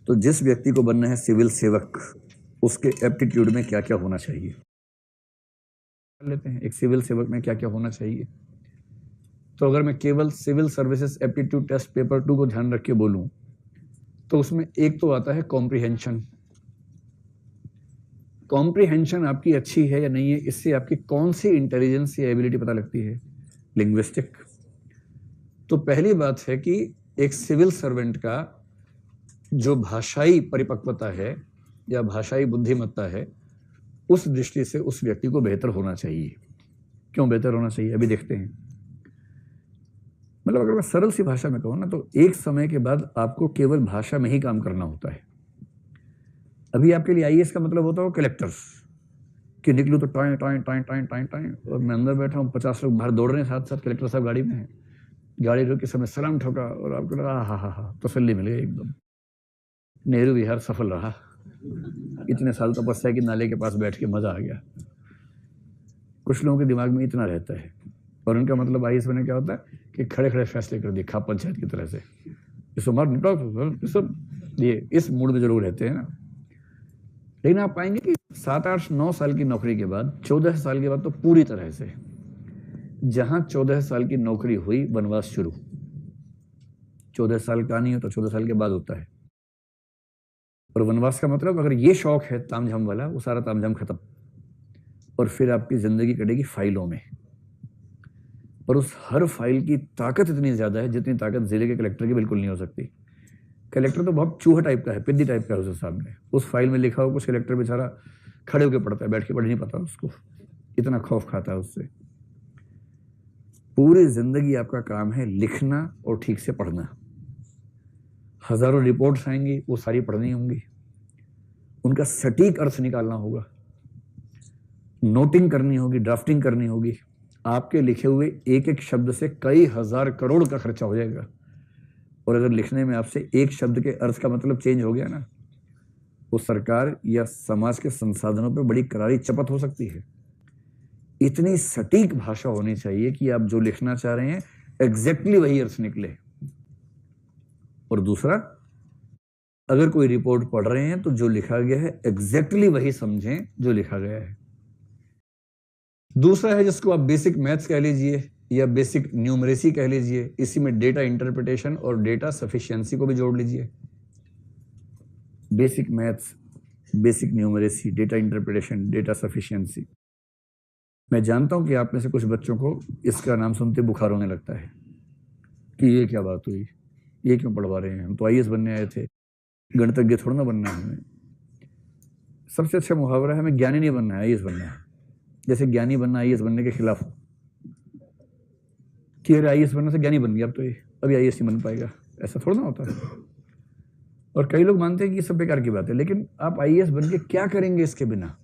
तो जिस व्यक्ति को बनना है सिविल सेवक, उसके एप्टीट्यूड में क्या क्या होना चाहिए लेते हैं। एक सिविल सेवक में क्या क्या होना चाहिए। तो अगर मैं केवल civil services aptitude test paper 2 को ध्यान रख के बोलूं तो उसमें एक तो आता है कॉम्प्रिहेंशन। कॉम्प्रिहेंशन आपकी अच्छी है या नहीं है, इससे आपकी कौन सी इंटेलिजेंस या एबिलिटी पता लगती है। लिंग्विस्टिक। तो पहली बात है कि एक सिविल सर्वेंट का जो भाषाई परिपक्वता है या भाषाई बुद्धिमत्ता है, उस दृष्टि से उस व्यक्ति को बेहतर होना चाहिए। क्यों बेहतर होना चाहिए, अभी देखते हैं। मतलब अगर मैं सरल सी भाषा में कहूँ ना, तो एक समय के बाद आपको केवल भाषा में ही काम करना होता है। अभी आपके लिए आईएएस का मतलब होता है कलेक्टर्स, कि निकलूँ तो time time time time time time, और मैं अंदर बैठा हूँ, 50 लोग बाहर दौड़ रहे हैं, साथ साथ कलेक्टर साहब गाड़ी में हैं, गाड़ी रोक के समय सलाम ठोका और आपको लगा हा तसल्ली मिल गई एकदम, नेहरू विहार सफल रहा, इतने साल तपस्या की नाले के पास बैठ के मजा आ गया। कुछ लोगों के दिमाग में इतना रहता है, और उनका मतलब आईएएस में क्या होता है कि खड़े खड़े फैसले कर दिए, खाप पंचायत की तरह से, इसको मार निपटाओ, सब ये इस मूड में जरूर रहते हैं ना। लेकिन आप पाएंगे कि 7, 8, 9 साल की नौकरी के बाद, 14 साल के बाद तो पूरी तरह से, जहां 14 साल की नौकरी हुई, वनवास शुरू। 14 साल का नहीं हो तो 14 साल के बाद होता है। और वनवास का मतलब, अगर ये शौक है तामझाम वाला, वो सारा तामझाम खत्म, और फिर आपकी जिंदगी कटेगी फाइलों में। और उस हर फाइल की ताकत इतनी ज्यादा है जितनी ताकत जिले के कलेक्टर की बिल्कुल नहीं हो सकती। कलेक्टर तो बहुत चूहा टाइप का है, पिद्दी टाइप का है उसके सामने। उस फाइल में लिखा हो कुछ, कलेक्टर बेचारा खड़े होकर पढ़ता है, बैठ के पढ़ नहीं पाता उसको, इतना खौफ खाता है उससे। पूरी जिंदगी आपका काम है लिखना और ठीक से पढ़ना। हजारों रिपोर्ट्स आएंगी, वो सारी पढ़नी होंगी, उनका सटीक अर्थ निकालना होगा, नोटिंग करनी होगी, ड्राफ्टिंग करनी होगी। आपके लिखे हुए एक एक शब्द से कई हजार करोड़ का खर्चा हो जाएगा। और अगर लिखने में आपसे एक शब्द के अर्थ का मतलब चेंज हो गया ना, वो सरकार या समाज के संसाधनों पे बड़ी करारी चपत हो सकती है। इतनी सटीक भाषा होनी चाहिए कि आप जो लिखना चाह रहे हैं एग्जैक्टली वही अर्थ निकले। और दूसरा, अगर कोई रिपोर्ट पढ़ रहे हैं तो जो लिखा गया है एग्जैक्टली वही समझें जो लिखा गया है। दूसरा है जिसको आप बेसिक मैथ्स कह लीजिए या बेसिक न्यूमरेसी कह लीजिए, इसी में डेटा इंटरप्रिटेशन और डेटा सफिशिएंसी को भी जोड़ लीजिए। Basic maths, basic numeracy, data interpretation, data sufficiency. मैं जानता हूं कि आप में से कुछ बच्चों को इसका नाम सुनते बुखार होने लगता है कि ये क्या बात हुई, ये क्यों पढ़वा रहे हैं, हम तो आईएएस बनने आए थे, गणितज्ञ थोड़ा ना बनना है हमें। सबसे अच्छा मुहावरा है, हमें ज्ञानी नहीं बनना है, आईएएस बनना है। जैसे ज्ञानी बनना आईएएस बनने के खिलाफ हो कि अरे आईएएस बनने से ज्ञानी बन गया, अब तो ये अभी आईएएस नहीं बन पाएगा, ऐसा थोड़ा ना होता है। और कई लोग मानते हैं कि सब बेकार की बात है, लेकिन आप आईएएस बन के क्या करेंगे इसके बिना।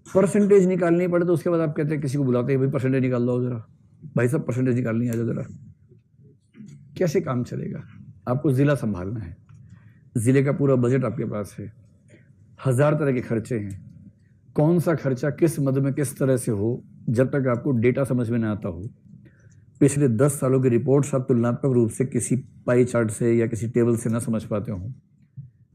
परसेंटेज निकालनी पड़े तो उसके बाद आप कहते हैं, किसी को बुलाते हैं, भाई परसेंटेज निकाल दो जरा, भाई सब परसेंटेज निकालनी आ जाओ जरा। कैसे काम चलेगा। आपको जिला संभालना है, जिले का पूरा बजट आपके पास है, 1000 तरह के खर्चे हैं, कौन सा खर्चा किस मद में किस तरह से हो, जब तक आपको डेटा समझ में ना आता हो। पिछले 10 सालों की रिपोर्ट्स आप तुलनात्मक रूप से किसी पाई चार्ट से या किसी टेबल से ना समझ पाते हो।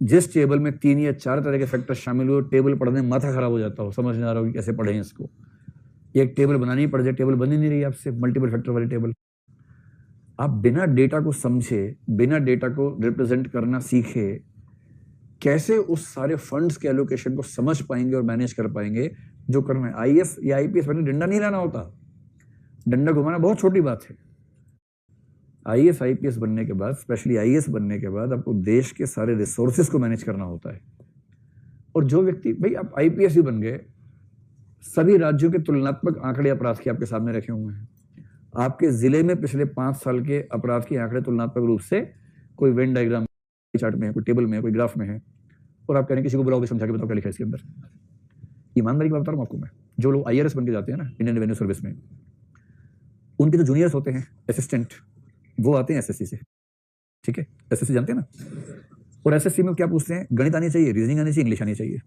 जिस टेबल में 3 या 4 तरह के फैक्टर शामिल हुए, टेबल पढ़ने में माथा खराब हो जाता हो, समझ नहीं आ रहा हो कि कैसे पढ़ें इसको। एक टेबल बनानी पड़ जाए, टेबल बन ही नहीं रही आपसे, मल्टीपल फैक्टर वाली टेबल। आप बिना डेटा को समझे, बिना डेटा को रिप्रेजेंट करना सीखे, कैसे उस सारे फंड्स के एलोकेशन को समझ पाएंगे और मैनेज कर पाएंगे जो करना है। आईएएस या आईपीएस बनने डंडा नहीं लाना होता, डंडा घुमाना बहुत छोटी बात है। आईएएस आईपीएस बनने के बाद, स्पेशली आईएएस बनने के बाद, आपको देश के सारे रिसोर्सेज को मैनेज करना होता है। और जो व्यक्ति, भाई आप आईपीएस भी बन गए, सभी राज्यों के तुलनात्मक आंकड़े अपराध के आपके सामने रखे हुए हैं। आपके जिले में पिछले 5 साल के अपराध के आंकड़े तुलनात्मक रूप से कोई वेन डायग्राम चार्ट में है, कोई टेबल में है, कोई ग्राफ में है, और आप कह रहे हैं किसी को बुलाओ भी समझा के बताओ क्या लिखा है इसके अंदर। ईमानदारी की बात बता रहा हूं आपको मैं। जो लोग आईआरएस बन के जाते हैं ना इंडियन रेवेन्यू सर्विस में, उनके जो जूनियर्स होते हैं असिस्टेंट, वो आते हैं एसएससी से, ठीक है, एसएससी जानते हैं ना। और एसएससी में क्या पूछते हैं, गणित आनी चाहिए, रीजनिंग आनी चाहिए, इंग्लिश आनी चाहिए।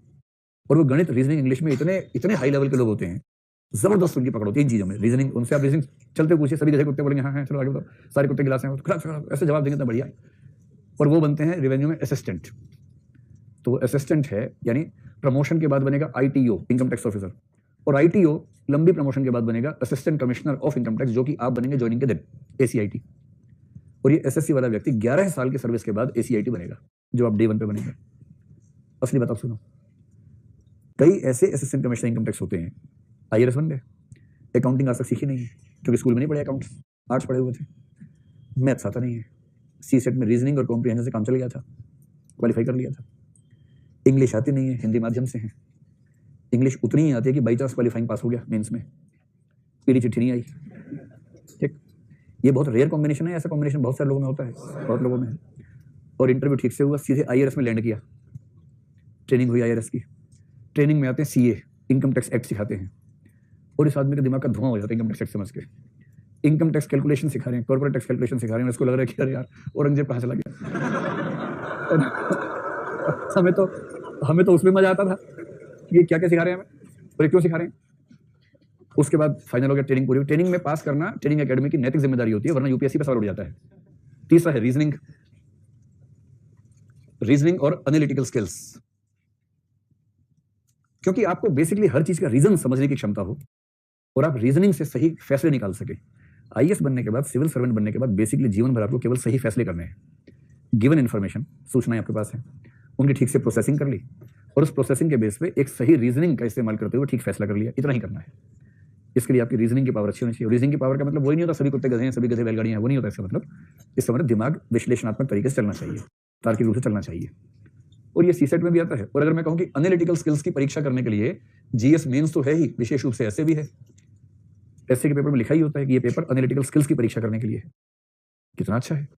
और वो गणित, रीजनिंग, इंग्लिश में इतने हाई लेवल के लोग होते हैं, जबरदस्त उनकी पकड़ होती है इन चीजों में। रीजनिंग, उनसे आप रीजनिंग चलते पूछिए, सभी जैसे कुत्ते बोलेंगे हाँ हाँ चलो आगे बताओ, सारे कुत्ते गिलास हैं, ऐसे जवाब देंगे तो बढ़िया। और वो बनते हैं रेवेन्यू में असिस्टेंट। तो वो असिस्टेंट है, यानी प्रमोशन के बाद बनेगा ITO, इनकम टैक्स ऑफिसर, और ITO लंबी प्रमोशन के बाद बनेगा assistant commissioner of income tax, जो कि आप बनेंगे ज्वाइनिंग के दिन, ACIT। और ये SSC वाला व्यक्ति 11 साल की सर्विस के बाद ACIT बनेगा, जो आप डे 1 पे बनेंगे। असली बात आप सुनो, कई ऐसे असिस्टेंट कमिश्नर इनकम टैक्स होते हैं, IRS बन गए, अकाउंटिंग आज तक सीखी नहीं है, क्योंकि स्कूल में नहीं पढ़े, अकाउंट्स आर्ट्स पढ़े हुए थे, मैथ्स आता नहीं है, CSET में रीजनिंग और कॉम्प्रिहेंशन से काम चल गया था, क्वालिफाई कर लिया था। इंग्लिश आती नहीं है, हिंदी माध्यम से है, इंग्लिश उतनी ही आती है कि बाई चांस क्वालिफाइंग पास हो गया मेंस में, पीली चिट्ठी नहीं आई। ठीक, ये बहुत रेयर कॉम्बिनेशन है, ऐसा कॉम्बिनेशन बहुत सारे लोगों में होता है, बहुत लोगों में है। और इंटरव्यू ठीक से हुआ, सीधे IRS में लैंड किया, ट्रेनिंग हुई IRS की, ट्रेनिंग में आते हैं CA, इनकम टैक्स एक्ट सिखाते हैं, और इस आदमी के दिमाग का धुआं हो जाता है इनकम टैक्स एक्ट समझ के। इनकम टैक्स कैलकुलेशन सिखा रहे हैं, कॉर्पोरेट टैक्स कैलकुलेशन सिखा रहे हैं, उसको लग रहा है कि अरे यार औरंगजेब कहाँ चला गया। हमें तो उसमें मजा आता था, ये क्या क्या सिखा रहे हैं हमें और ये क्यों सिखा रहे हैं। उसके बाद फाइनल हो गया, ट्रेनिंग पूरी। ट्रेनिंग में पास करना ट्रेनिंग एकेडमी की नैतिक जिम्मेदारी होती है, वरना UPSC पे सवाल उठ जाता है। तीसरा है रीजनिंग और एनालिटिकल स्किल्स, क्योंकि आपको बेसिकली हर चीज का रीजन समझने की क्षमता हो और आप रीजनिंग से सही फैसले निकाल सके। IAS बनने के बाद, सिविल सर्वेंट बनने के बाद बेसिकली जीवन भर आपको केवल सही फैसले करने हैं। गिवन इन्फॉर्मेशन, सूचनाएं आपके पास है, उनकी ठीक से प्रोसेसिंग कर ली और उस प्रोसेसिंग के बेस पे एक सही रीजनिंग का इस्तेमाल करते हुए ठीक फैसला कर लिया, इतना ही करना है। इसके लिए आपकी रीजनिंग की पावर अच्छी होनी चाहिए। रीजनिंग की पावर का मतलब वही नहीं होता सभी कुत्ते गधे हैं, सभी गधे बैलगाड़ियां हैं, वो नहीं होता इसका मतलब। इसका मतलब दिमाग विश्लेषणात्मक तरीके से चलना चाहिए, तार्किक रूप से चलना चाहिए, और ये CSET में भी आता है। और अगर मैं कहूँ कि एनालिटिकल स्किल्स की परीक्षा करने के लिए GS मेंस तो है ही, विशेष रूप से ऐसे भी है, ऐसे के पेपर में लिखा ही होता है कि ये पेपर एनालिटिकल स्किल्स की परीक्षा करने के लिए। कितना अच्छा है।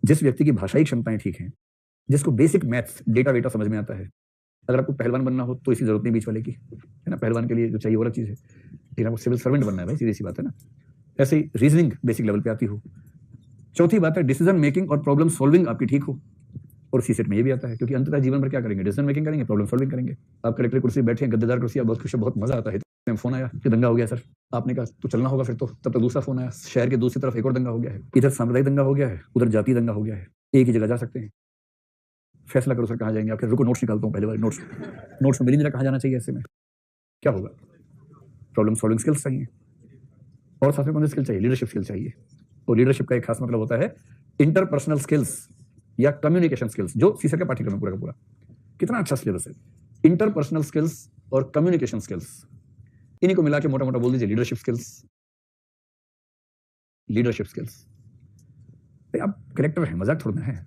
जिस व्यक्ति की भाषाई क्षमताएं ठीक हैं, जिसको बेसिक मैथ्स डेटा वेटा समझ में आता है, अगर आपको पहलवान बनना हो तो इसकी जरूरत नहीं बीच वाले की, है ना। पहलवान के लिए जो चाहिए वो अलग चीज़ है, लेकिन आपको सिविल सर्वेंट बनना है भाई, सीधी सी बात है ना। ऐसे ही रीजनिंग बेसिक लेवल पे आती हो। चौथी बात है डिसीजन मेकिंग और प्रॉब्लम सॉल्विंग आपकी ठीक हो, और CSET में ये भी आता है, क्योंकि अंततः जीवन भर क्या करेंगे, डिसीजन मेकिंग करेंगे, प्रॉब्लम सॉल्विंग करेंगे। आप कलेक्टर कुर्सी बैठे हैं, गद्देदार कुर्सी, आप बहुत खुश, बहुत मजा आता है। फोन आया कि दंगा हो गया सर, आपने कहा तो चलना होगा फिर तो, तब तक दूसरा फोन आया, शहर के दूसरी तरफ एक और दंगा हो गया है, इधर सांप्रदायिक दंगा हो गया है, उधर जातीय दंगा हो गया है, एक ही जगह जा सकते हैं, फैसला करो सर कहाँ जाएंगे। आपके रुको नोट्स निकालता हूँ, पहले बार नोट्स में मिली जरा कहाँ जाना चाहिए, ऐसे में क्या होगा। प्रॉब्लम सॉल्विंग स्किल्स चाहिए, और साथ में कौन सी स्किल चाहिए, लीडरशिप स्किल चाहिए। और लीडरशिप का एक खास मतलब होता है इंटरपर्सनल स्किल्स या कम्युनिकेशन स्किल्स, जो CSET का पाठ्यक्रम पूरा का पूरा। कितना अच्छा सिलेबस है। इंटरपर्सनल स्किल्स और कम्युनिकेशन स्किल्स, इन्हीं को मिला के मोटा मोटा बोल दीजिए लीडरशिप स्किल्स। आप कलेक्टर हैं, मजाक थोड़ा है,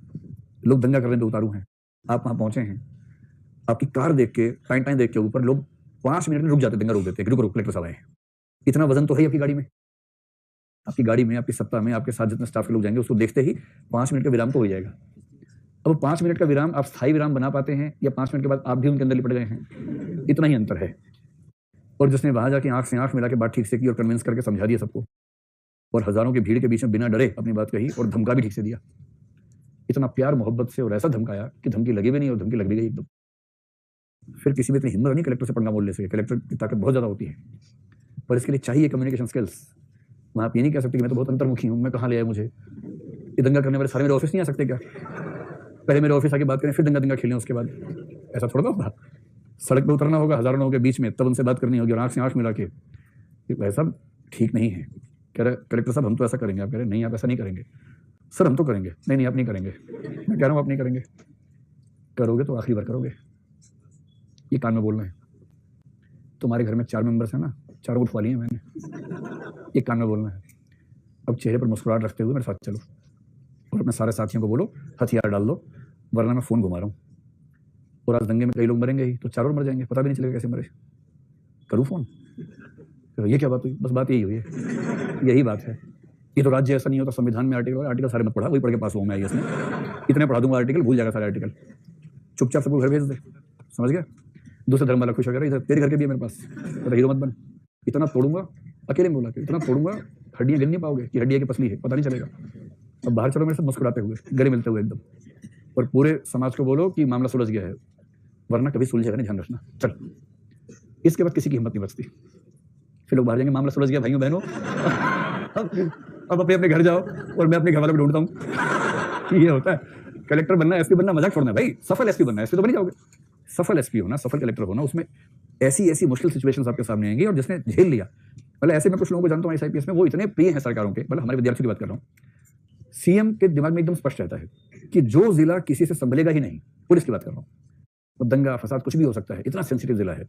लोग दंगा करने पे उतारू हैं, आप वहां पहुंचे हैं, आपकी कार देख के, टाइम देख के ऊपर लोग 5 मिनट में रुक जाते, दंगा रोक देते हैं, रुको कलेक्टर साहब आए हैं। इतना वजन तो है आपकी गाड़ी में, आपकी सत्ता में, आपके साथ जितने स्टाफ के लोग जाएंगे, उसको देखते ही 5 मिनट का विराम तो हो जाएगा। अब 5 मिनट का विराम आप स्थायी विराम बना पाते हैं, या 5 मिनट के बाद आप भी उनके अंदर लिपट गए हैं, इतना ही अंतर है। और जिसने वहां जाके आंख से आंख मिला के बात ठीक से की और कन्विंस करके समझा दिया सबको, और हजारों की भीड़ के बीच में बिना डरे अपनी बात कही और धमका भी ठीक से दिया, इतना प्यार मोहब्बत से और ऐसा धमकाया कि धमकी लगी भी नहीं और धमकी लग भी गई एकदम। फिर किसी में इतनी हिम्मत नहीं कलेक्टर से पंगा बोल ले सके, कलेक्टर की ताकत बहुत ज्यादा होती है, पर इसके लिए चाहिए कम्युनिकेशन स्किल्स। वहां आप ये नहीं कह सकते कि मैं तो बहुत अंतर्मुखी हूं, मैं कहाँ ले आया मुझे, ये दंगा करने वाले सारे मेरे ऑफिस नहीं आ सकते क्या, पहले मेरे ऑफिस आके बात करें, फिर दंगा खेलें उसके बाद, ऐसा थोड़ा होगा। सड़क पर उतरना होगा हजारों लोगों के बीच में, तब उनसे बात करनी होगी और आंख से आंख मिला के, ऐसा ठीक नहीं है। कह रहे कलेक्टर साहब हम तो ऐसा करेंगे, आप कह रहे नहीं आप ऐसा नहीं करेंगे। सर हम तो करेंगे, नहीं आप नहीं करेंगे। मैं कह रहा हूँ आप नहीं करेंगे, करोगे तो आखिरी बार करोगे। ये कान में बोलना है। तुम्हारे घर में 4 मेंबर्स हैं ना, चारों उठवा लिए मैंने, एक कान में बोलना है। अब चेहरे पर मुस्कुराहट रखते हुए मेरे साथ चलो और अपने सारे साथियों को बोलो हथियार डाल दो, वरना मैं फोन घुमा रहा हूँ। और आज दंगे में कई लोग मरेंगे ही, तो चारों मर जाएंगे, पता भी नहीं चलेगा कैसे मरे। करूँ फोन, तो ये क्या बात हुई, बस बात यही हुई है, यही बात है। ये तो राज्य ऐसा नहीं होता, संविधान में आर्टिकल सारे मत पढ़ा, वही पढ़ के पास हुआ मैं IAS में, इतने पढ़ा दूंगा आर्टिकल, भूल जाएगा सारे आर्टिकल, चुपचाप सबको घर भेज दे, समझ गया। दूसरे धर्म वाला खुश हो गया, इधर तेरे घर के भी है मेरे पास, तो हीरो मत बन, इतना तोड़ूंगा, अकेले में बोला कि इतना तोड़ूंगा हड्डियां गिन नहीं पाओगे कि हड्डियां की पसली है, पता नहीं चलेगा। अब बाहर चलो मेरे साथ मुस्कुराते हुए, गले मिलते हुए एकदम, और पूरे समाज को बोलो कि मामला सुलझ गया है, वरना कभी सुलझेगा नहीं, ध्यान रखना। चल, इसके बाद किसी की हिम्मत नहीं बचती। फिर लोग बाहर जाएंगे, मामला सुलझ गया भाइयों बहनों, अब अपने अपने घर जाओ और मैं अपने घर वालों को ढूंढता हूँ। ये होता है, कलेक्टर बनना, एसपी बनना मजाक छोड़ना है भाई, सफल एसपी बनना है, एसपी तो बन ही जाओगे। सफल एसपी होना, सफल कलेक्टर होना, उसमें ऐसी ऐसी मुश्किल सिचुएशंस आपके सामने आएंगी, और जिसने झेल लिया, मतलब ऐसे में कुछ लोगों को जानता हूँ IAS में, वो इतने प्रिय हैं सरकारों के, मतलब हमारे विद्यार्थियों की बात कर रहा हूँ, सीएम के दिमाग में एकदम स्पष्ट रहता है कि जो जिला किसी से संभलेगा ही नहीं, पुलिस की बात कर रहा हूँ, तो दंगा फसाद कुछ भी हो सकता है, इतना सेंसिटिव जिला है।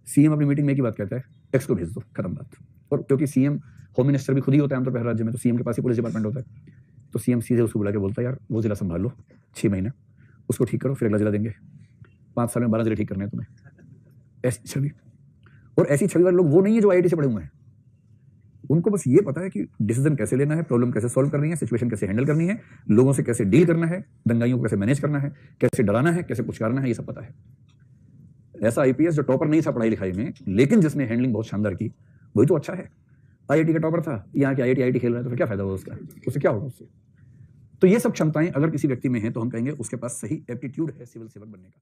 सीएम अपनी मीटिंग में एक ही बात कहता है, एक्स को भेज दो, खत्म बात। और क्योंकि सीएम होम मिनिस्टर भी खुद ही होता है आमतौर पर हर राज्य में, तो सीएम के पास ही पुलिस डिपार्टमेंट होता है, तो सीएम सीधे उसको बुला के बोलता है, यार वो जिला संभाल लो 6 महीने, उसको ठीक करो, फिर अगला जिला देंगे, 5 साल में 12 जिले ठीक करने हैं तुम्हें। ऐसी छवि, और ऐसी छवि वाले लोग वो नहीं है जो IIT से पढ़े हुए हैं, उनको बस ये पता है कि डिसीजन कैसे लेना है, प्रॉब्लम कैसे सॉल्व करनी है, सिचुएशन कैसे हैंडल करनी है, लोगों से कैसे डील करना है, दंगाइयों को कैसे मैनेज करना है, कैसे डराना है, कैसे पुचकारना है, ये सब पता है। ऐसा IPS जो टॉपर नहीं था पढ़ाई लिखाई में, लेकिन जिसने हैंडलिंग बहुत शानदार की, वही तो अच्छा है। IIT का टॉपर था, यहाँ के IIT खेल रहा है, तो फिर क्या फायदा होगा उसका, उससे क्या होगा उससे। तो ये सब क्षमताएं अगर किसी व्यक्ति में हैं, तो हम कहेंगे उसके पास सही एप्टीट्यूड है सिविल सेवक बनने का।